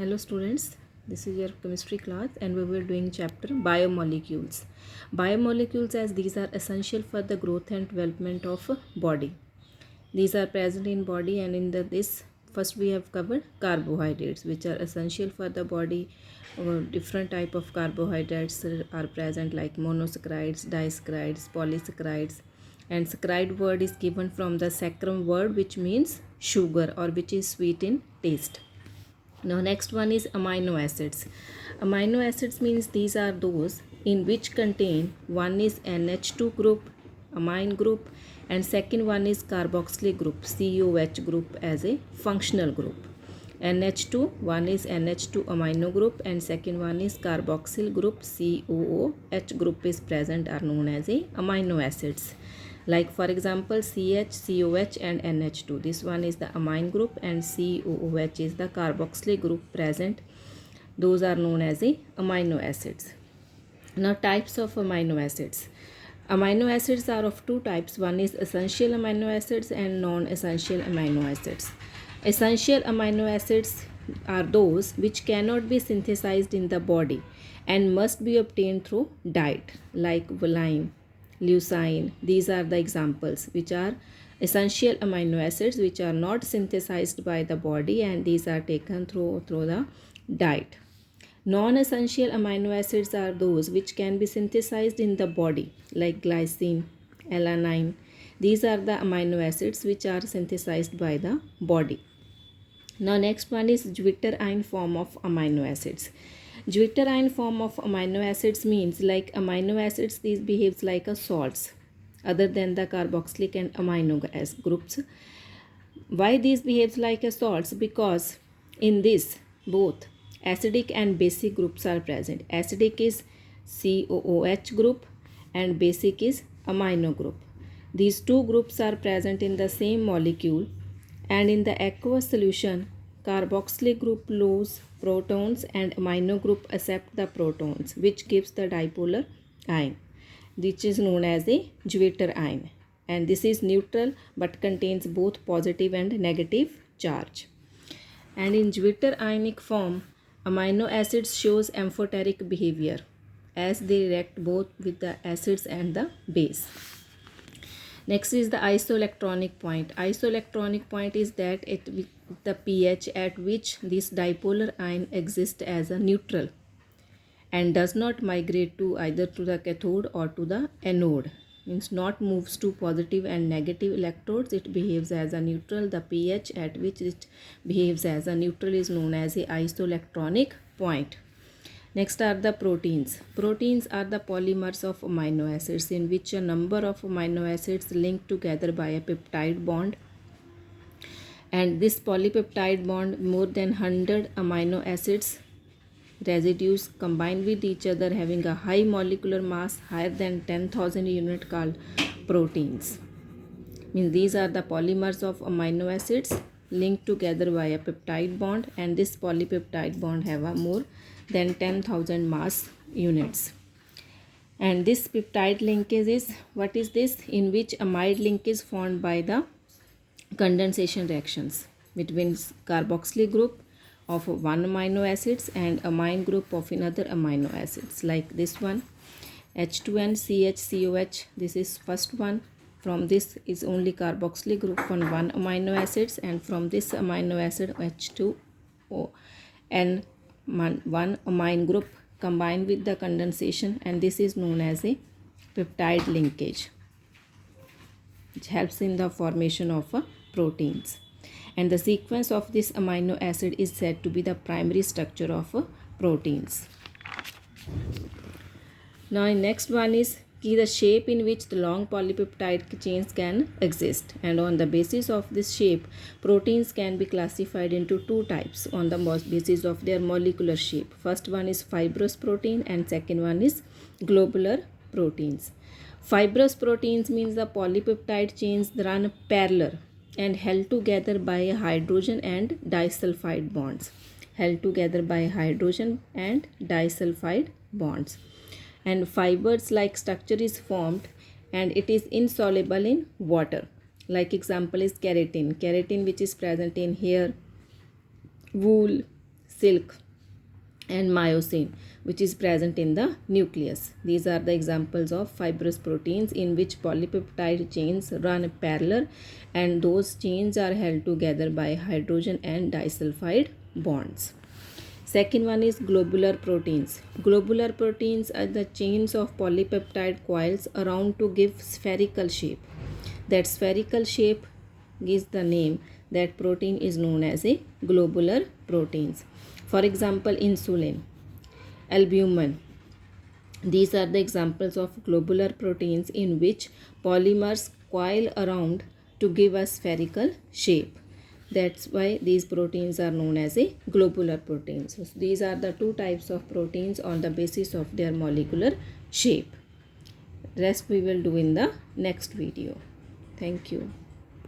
Hello students, this is your chemistry class and we were doing chapter biomolecules. Biomolecules, as these are essential for the growth and development of body. These are present in body, and in this first we have covered carbohydrates, which are essential for the body. Different type of carbohydrates are present, like monosaccharides, disaccharides, polysaccharides. And saccharide word is given from the saccharum word, which means sugar or which is sweet in taste. Now next one is amino acids. Amino acids means these are those in which contain one is NH2 group, amine group, and second one is carboxylic group, COH group as a functional group. NH2, one is NH2 amino group and second one is carboxyl group, COOH group is present, are known as a amino acids. Like for example, CH, COH and NH2. This one is the amine group and COOH is the carboxylic group present. Those are known as the amino acids. Now types of amino acids. Amino acids are of two types. One is essential amino acids and non-essential amino acids. Essential amino acids are those which cannot be synthesized in the body and must be obtained through diet, like valine, leucine. These are the examples which are essential amino acids which are not synthesized by the body, and these are taken through the diet. Non-essential amino acids are those which can be synthesized in the body, like glycine, alanine. These are the amino acids which are synthesized by the body. Now next one is zwitteriene form of amino acids. Zwitteriene form of amino acids means, like amino acids, these behaves like a salts other than the carboxylic and amino groups. Why these behaves like a salts? Because in this both acidic and basic groups are present. Acidic is COOH group and basic is amino group. These two groups are present in the same molecule, and in the aqueous solution carboxylic group lose protons and amino group accept the protons, which gives the dipolar ion, which is known as a zwitteriene, and this is neutral but contains both positive and negative charge. And in zwitterionic form, amino acids shows amphoteric behavior as they react both with the acids and the base. Next is the isoelectronic point. Isoelectronic point is that the pH at which this dipolar ion exists as a neutral and does not migrate to either to the cathode or to the anode. Means not moves to positive and negative electrodes. It behaves as a neutral. The pH at which it behaves as a neutral is known as a isoelectronic point. Next are the proteins. Proteins are the polymers of amino acids in which a number of amino acids link together by a peptide bond, and this polypeptide bond, more than 100 amino acids residues combine with each other having a high molecular mass higher than 10,000 unit, called proteins. Means these are the polymers of amino acids linked together by a peptide bond, and this polypeptide bond have a more than 10,000 mass units. And this peptide linkage is, what is this? In which amide link is formed by the condensation reactions between carboxylic group of one amino acids and amine group of another amino acids, like this one H2N CH this is first one. From this is only carboxylic group on one amino acids, and from this amino acid H2O and one amine group combined with the condensation, and this is known as a peptide linkage, which helps in the formation of proteins. And the sequence of this amino acid is said to be the primary structure of proteins. Now next one is the shape in which the long polypeptide chains can exist, and on the basis of this shape proteins can be classified into two types on the basis of their molecular shape. First one is fibrous protein and second one is globular proteins. Fibrous proteins means the polypeptide chains run parallel and held together by hydrogen and disulfide bonds. Held together by hydrogen and disulfide bonds. And fibers like structure is formed, and it is insoluble in water. Like example is keratin. Keratin which is present in hair, wool, silk, and myosin, which is present in the nucleus. These are the examples of fibrous proteins in which polypeptide chains run parallel, and those chains are held together by hydrogen and disulfide bonds. Second one is globular proteins. Globular proteins are the chains of polypeptide coils around to give spherical shape. That spherical shape gives the name that protein is known as a globular proteins. For example, insulin, albumin. These are the examples of globular proteins in which polymers coil around to give a spherical shape. That's why these proteins are known as a globular proteins. So these are the two types of proteins on the basis of their molecular shape. Rest we will do in the next video. Thank you.